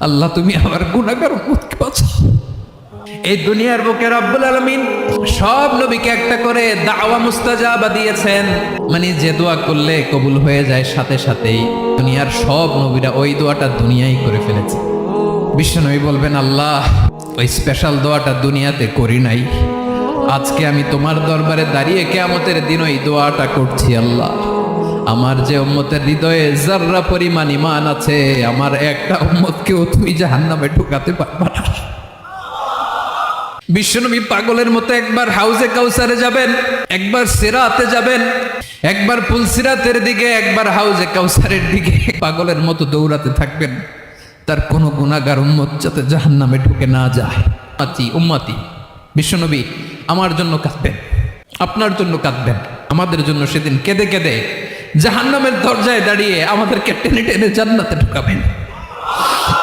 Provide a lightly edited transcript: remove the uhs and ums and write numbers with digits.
আল্লাহ তুমি আমার গুনাহগার উম্মতকে বাঁচাও। এই দুনিয়ার বুকে রব্বুল আলামিন সব নবীকে একটা করে দাওয়া মুস্তাজাবা দিয়েছেন, মানে যে দোয়া করলে কবুল হয়ে যায় সাথে সাথেই। দুনিয়ার সব নবীরা ওই দোয়াটা দুনিয়ায় করে ফেলেছে। বিশ্বনবী বলবেন, আল্লাহ ওই স্পেশাল দোয়াটা দুনিয়াতে করি নাই, আজকে আমি তোমার দরবারে দাঁড়িয়ে কিয়ামতের দিন ওই দোয়াটা করছি। আল্লাহ আমার যে উম্মতের হৃদয়ে যাররা পরিমাণ ঈমান আছে, আমার একটা উম্মতকেও তুমি জাহান্নামে ঢুকাতে পারবা না। বিশ্বনবী পাগলের মতো একবার হাউজে কাউসারে যাবেন, একবার সিরাতে যাবেন, একবার পুলসিরাতের দিকে, একবার হাউজে কাউসারের দিকে পাগলের মতো দৌড়াতে থাকবেন, তার কোনো গুনাহগার উম্মত যাতে জাহান্নামে ঢুকে না যায়। উম্মতি বিশ্বনবী আমার জন্য কাঁদবেন, আপনার জন্য কাঁদবেন, আমাদের জন্য সেদিন কেঁদে কেঁদে জাহান্নামের দরজায় দাঁড়িয়ে আমাদেরকে টেনে টেনে জান্নাতে ঢুকাবেন।